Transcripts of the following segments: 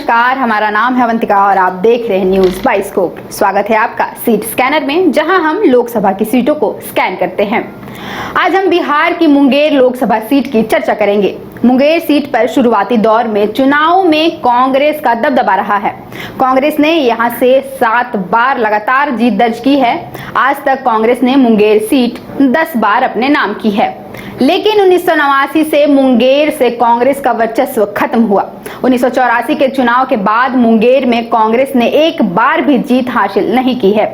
नमस्कार, हमारा नाम है अवंतिका और आप देख रहे हैं न्यूज बाइस्कोप। स्वागत है आपका सीट स्कैनर में, जहां हम लोकसभा की सीटों को स्कैन करते हैं। आज हम बिहार की मुंगेर लोकसभा सीट की चर्चा करेंगे। मुंगेर सीट पर शुरुआती दौर में चुनाव में कांग्रेस का दबदबा रहा है। कांग्रेस ने यहां से 7 बार लगातार जीत दर्ज की है। आज तक कांग्रेस ने मुंगेर सीट 10 बार अपने नाम की है, लेकिन 1989 से मुंगेर से कांग्रेस का वर्चस्व खत्म हुआ। 1984 के चुनाव के बाद मुंगेर में कांग्रेस ने एक बार भी जीत हासिल नहीं की है।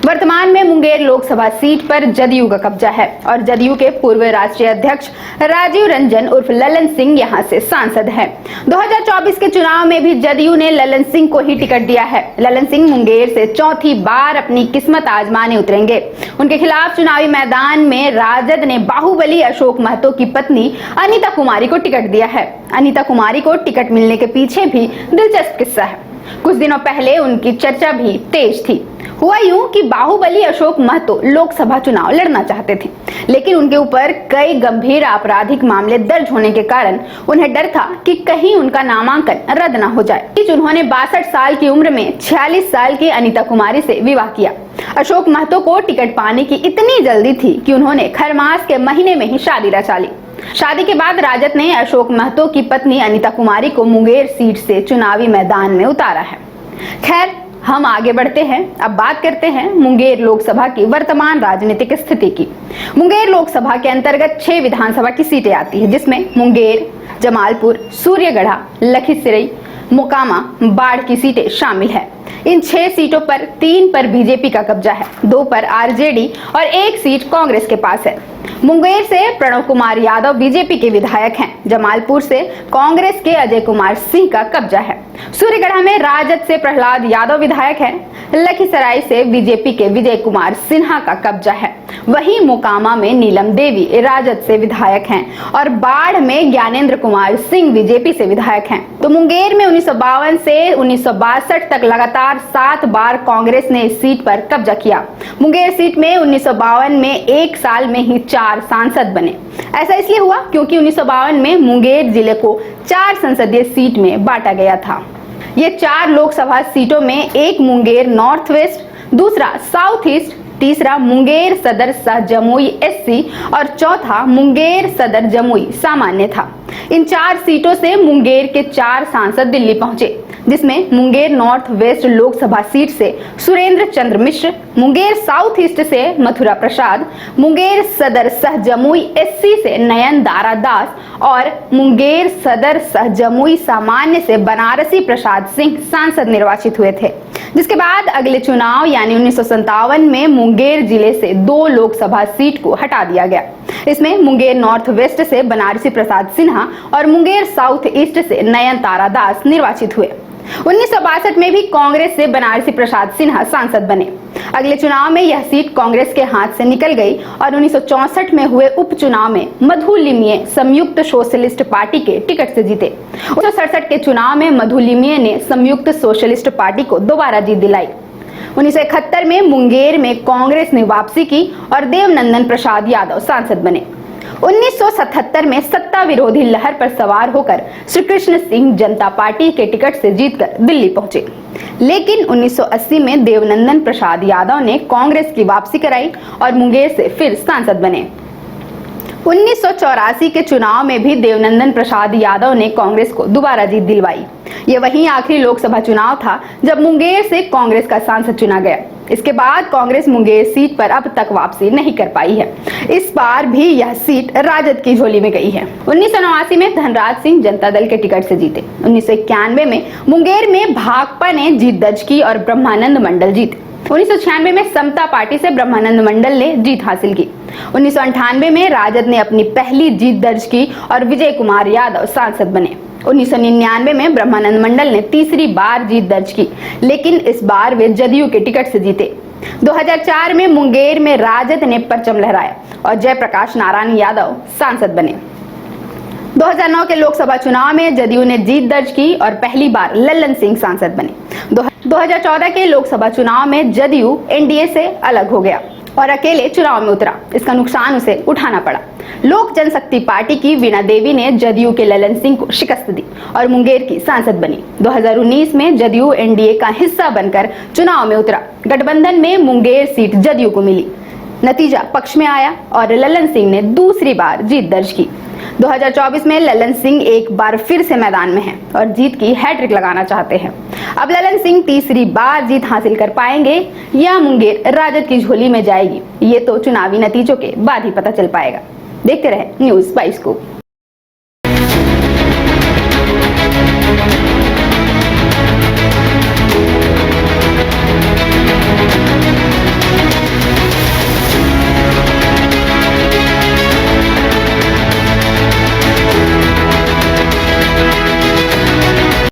वर्तमान में मुंगेर लोकसभा सीट पर जदयू का कब्जा है और जदयू के पूर्व राष्ट्रीय अध्यक्ष राजीव रंजन उर्फ ललन सिंह यहां से सांसद हैं। 2024 के चुनाव में भी जदयू ने ललन सिंह को ही टिकट दिया है। ललन सिंह मुंगेर से चौथी बार अपनी किस्मत आजमाने उतरेंगे। उनके खिलाफ चुनावी मैदान में राजद ने बाहुबली अशोक महतो की पत्नी अनीता कुमारी को टिकट दिया है। अनीता कुमारी को टिकट मिलने के पीछे भी दिलचस्प किस्सा है। कुछ दिनों पहले उनकी चर्चा भी तेज थी। हुआ यूं कि बाहुबली अशोक महतो लोकसभा चुनाव लड़ना चाहते थे, लेकिन उनके ऊपर कई गंभीर आपराधिक मामले दर्ज होने के कारण उन्हें डर था कि कहीं उनका नामांकन रद्द न हो जाए। उन्होंने 62 साल की उम्र में 46 साल की अनीता कुमारी से विवाह किया। अशोक महतो को टिकट पाने की इतनी जल्दी थी कि उन्होंने खरमास के महीने में ही शादी रचा ली। शादी के बाद राजद ने अशोक महतो की पत्नी अनीता कुमारी को मुंगेर सीट से चुनावी मैदान में उतारा है। खैर, हम आगे बढ़ते हैं। अब बात करते हैं मुंगेर लोकसभा की वर्तमान राजनीतिक स्थिति की। मुंगेर लोकसभा के अंतर्गत 6 विधानसभा की सीटें आती हैं, जिसमें मुंगेर, जमालपुर, सूर्यगढ़ा, लखीसराय, मोकामा, बाढ़ की सीटें शामिल है। इन 6 सीटों पर 3 पर बीजेपी का कब्जा है, 2 पर आरजेडी और 1 सीट कांग्रेस के पास है। मुंगेर से प्रणव कुमार यादव बीजेपी के विधायक हैं। जमालपुर से कांग्रेस के अजय कुमार सिंह का कब्जा है। सूर्यगढ़ा में राजद से प्रहलाद यादव विधायक हैं। लखीसराय से बीजेपी के विजय कुमार सिन्हा का कब्जा है। वहीं मोकामा में नीलम देवी राजद से विधायक हैं और बाढ़ में ज्ञानेंद्र कुमार सिंह बीजेपी से विधायक हैं। तो मुंगेर में 1952 से 1962 तक लगातार 7 बार कांग्रेस ने इस सीट पर कब्जा किया। मुंगेर सीट में 1952 में एक साल में ही 4 सांसद बने। ऐसा इसलिए हुआ क्योंकि 1952 में मुंगेर जिले को 4 संसदीय सीट में बांटा गया था। ये 4 लोकसभा सीटों में एक मुंगेर नॉर्थ वेस्ट, दूसरा साउथ ईस्ट, तीसरा मुंगेर सदर सह जमुई एससी और चौथा मुंगेर सदर जमुई सामान्य था। इन 4 सीटों से मुंगेर के 4 सांसद दिल्ली पहुंचे, जिसमें Munger north west Lok Sabha seat से सुरेंद्र चंद्र मिश्र, मुंगेर साउथ ईस्ट से मथुरा प्रसाद, मुंगेर सदर सह जमुई एससी से नयन दारा दास और मुंगेर सदर सह जमुई सामान्य से बनारसी प्रसाद सिंह सांसद निर्वाचित हुए थे। जिसके बाद अगले चुनाव यानी 1957 में मुंगेर जिले से 2 लोकसभा सीट को हटा दिया गया। इसमें मुंगेर नॉर्थ वेस्ट से बनारसी प्रसाद सिन्हा और मुंगेर साउथ ईस्ट से नयन तारा दास निर्वाचित हुए। 1962 में भी कांग्रेस से बनारसी प्रसाद सिन्हा सांसद बने। अगले चुनाव में यह सीट कांग्रेस के हाथ से निकल गई और 1964 में हुए उपचुनाव में मधु लिमये संयुक्त सोशलिस्ट पार्टी के टिकट से जीते। 1967 के चुनाव में मधु लिमये ने संयुक्त सोशलिस्ट पार्टी को दोबारा जीत दिलाई। 1971 में मुंगेर में कांग्रेस ने वापसी की और देवनंदन प्रसाद यादव सांसद बने। 1977 में सत्ता विरोधी लहर पर सवार होकर श्री कृष्ण सिंह जनता पार्टी के टिकट से जीतकर दिल्ली पहुंचे, लेकिन 1980 में देवनंदन प्रसाद यादव ने कांग्रेस की वापसी कराई और मुंगेर से फिर सांसद बने। 1984 के चुनाव में भी देवनंदन प्रसाद यादव ने कांग्रेस को दोबारा जीत दिलवाई। ये वही आखिरी लोकसभा चुनाव था जब मुंगेर से कांग्रेस का सांसद चुना गया। इसके बाद कांग्रेस मुंगेर सीट पर अब तक वापसी नहीं कर पाई है। इस बार भी यह सीट राजद की झोली में गई है। 1989 में धनराज सिंह जनता दल के टिकट से जीते। 1991 में मुंगेर में भाकपा ने जीत दर्ज की और ब्रह्मानंद मंडल जीते। 1996 में समता पार्टी से ब्रह्मानंद मंडल ने जीत हासिल की। 1998 में राजद ने अपनी पहली जीत दर्ज की और विजय कुमार यादव सांसद बने। 1999 में ब्रह्मानंद मंडल ने तीसरी बार जीत दर्ज की, लेकिन इस बार वे जदयू के टिकट से जीते। 2004 में मुंगेर में राजद ने परचम लहराया और जयप्रकाश नारायण यादव सांसद बने। 2009 के लोकसभा चुनाव में जदयू ने जीत दर्ज की और पहली बार ललन सिंह सांसद बने। 2014 के लोकसभा चुनाव में जदयू एनडीए से अलग हो गया। और अकेले चुनाव में उतरा। इसका नुकसान उसे उठाना पड़ा। लोक जनशक्ति पार्टी की वीणा देवी ने जदयू के ललन सिंह को शिकस्त दी और मुंगेर की सांसद बनी। 2019 में जदयू एनडीए का हिस्सा बनकर चुनाव में उतरा। गठबंधन में मुंगेर सीट जदयू को मिली। नतीजा पक्ष में आया और ललन सिंह ने दूसरी बार जीत दर्ज की। 2024 में ललन सिंह एक बार फिर से मैदान में हैं और जीत की हैट्रिक लगाना चाहते हैं। अब ललन सिंह तीसरी बार जीत हासिल कर पाएंगे या मुंगेर राजद की झोली में जाएगी, ये तो चुनावी नतीजों के बाद ही पता चल पाएगा। देखते रहे न्यूज़ बाइस्कोप।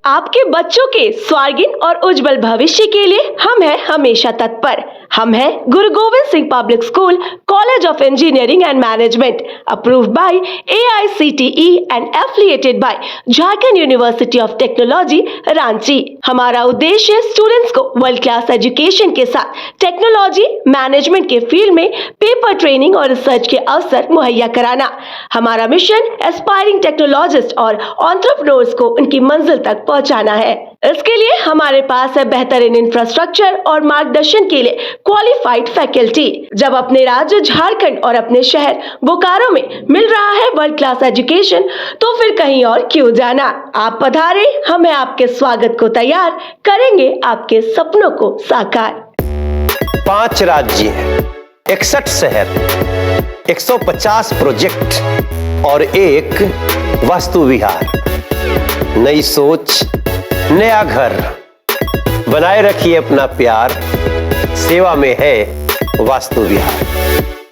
आपके बच्चों के स्वर्गीन और उज्जवल भविष्य के लिए हम हैं हमेशा तत्पर। हम हैं Guru Gobind Singh public school, college of engineering and management, approved by AICTE and affiliated by Jharkhand university of technology Ranchi. हमारा उद्देश्य स्टूडेंट्स को वर्ल्ड क्लास एजुकेशन के साथ टेक्नोलॉजी मैनेजमेंट के फील्ड में पेपर ट्रेनिंग और रिसर्च के अवसर मुहैया कराना। हमारा मिशन एस्पायरिंग टेक्नोलॉजिस्ट और एंटरप्रेन्योर्स को उनकी मंजिल तक पहुंचाना है। इसके लिए हमारे पास है बेहतरीन इंफ्रास्ट्रक्चर और मार्गदर्शन के लिए क्वालिफाइड फैकल्टी। जब अपने राज्य झारखंड और अपने शहर बोकारो में मिल रहा है वर्ल्ड क्लास एजुकेशन, तो फिर कहीं और क्यों जाना। आप पधारे, हम आपके स्वागत को तैयार करेंगे, आपके सपनों को साकार। 5 राज्य, 61 शहर, 150 प्रोजेक्ट और एक वास्तु विहार। नई सोच, नया घर। बनाए रखिए अपना प्यार, सेवा में है वास्तु विहार।